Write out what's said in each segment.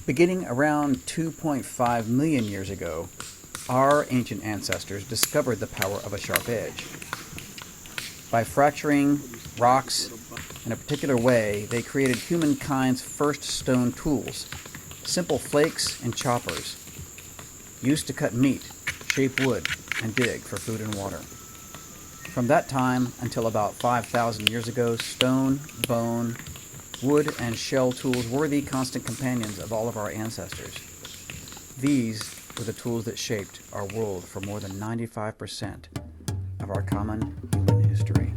Beginning around 2.5 million years ago, our ancient ancestors discovered the power of a sharp edge. By fracturing rocks in a particular way, they created humankind's first stone tools, simple flakes and choppers, used to cut meat, shape wood, and dig for food and water. From that time until about 5,000 years ago, stone, bone, wood, and shell tools were the constant companions of all of our ancestors. These were the tools that shaped our world for more than 95% of our common human history.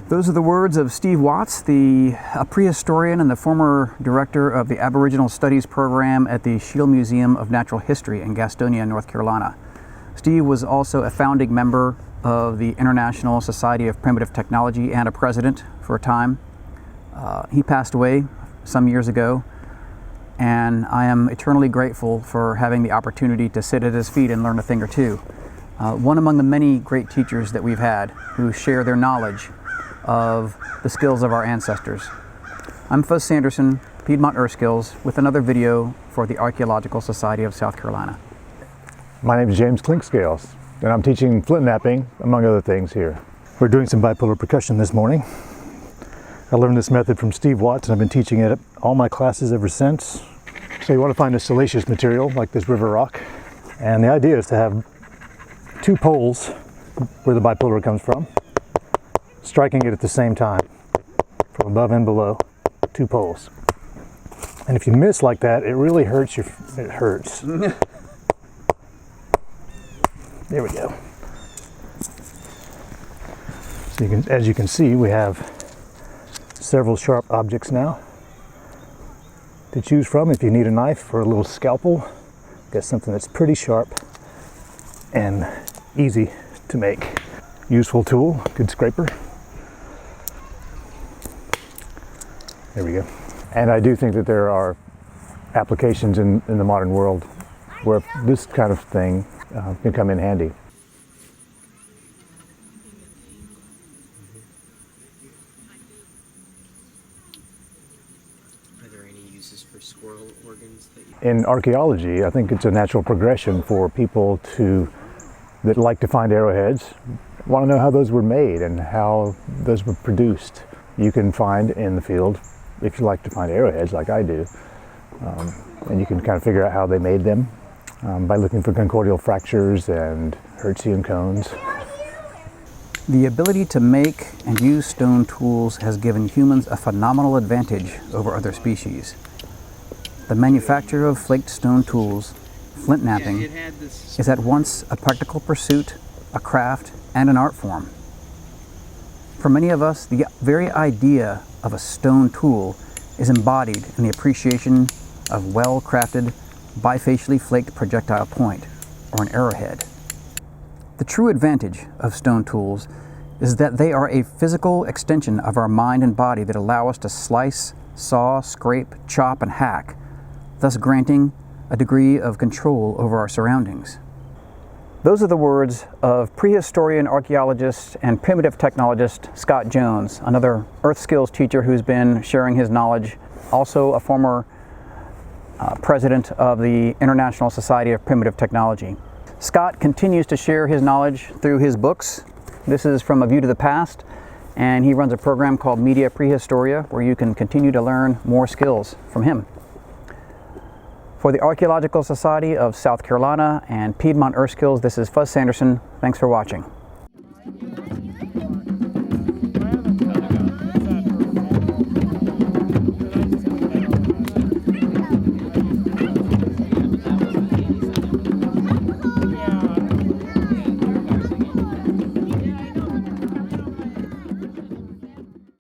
Those are the words of Steve Watts, a prehistorian and the former director of the Aboriginal Studies program at the Shield Museum of Natural History in Gastonia, North Carolina. Steve was also a founding member of the International Society of Primitive Technology and a president for a time. He passed away some years ago, and I am eternally grateful for having the opportunity to sit at his feet and learn a thing or two. One among the many great teachers that we've had who share their knowledge of the skills of our ancestors. I'm Fuzz Sanderson, Piedmont Earthskills, with another video for the Archaeological Society of South Carolina. My name is James Clinkscales, and I'm teaching flint knapping, among other things here. We're doing some bipolar percussion this morning. I learned this method from Steve Watts, and I've been teaching it at all my classes ever since. So you want to find a siliceous material, like this river rock, and the idea is to have two poles where the bipolar comes from, striking it at the same time, from above and below, two poles. And if you miss like that, it really hurts it hurts. There we go. So as you can see, we have several sharp objects now to choose from. If you need a knife or a little scalpel, get something that's pretty sharp and easy to make. Useful tool, good scraper. There we go. And I do think that there are applications in the modern world where this kind of thing can come in handy. Are there any uses for squirrel organs? In archaeology, I think it's a natural progression for people that like to find arrowheads, want to know how those were made and how those were produced. You can find in the field, if you like to find arrowheads like I do, and you can kind of figure out how they made them by looking for concordial fractures and Hertzian cones. The ability to make and use stone tools has given humans a phenomenal advantage over other species. The manufacture of flaked stone tools, flint knapping, is at once a practical pursuit, a craft, and an art form. For many of us, the very idea of a stone tool is embodied in the appreciation of well-crafted, bifacially flaked projectile point, or an arrowhead. The true advantage of stone tools is that they are a physical extension of our mind and body that allow us to slice, saw, scrape, chop, and hack, thus granting a degree of control over our surroundings. Those are the words of prehistorian archaeologist and primitive technologist Scott Jones, another Earthskills teacher who's been sharing his knowledge, also a former president of the International Society of Primitive Technology. Scott continues to share his knowledge through his books. This is From a View to the Past, and he runs a program called Media Prehistoria, where you can continue to learn more skills from him. For the Archaeological Society of South Carolina and Piedmont Earthskills, this is Fuzz Sanderson. Thanks for watching.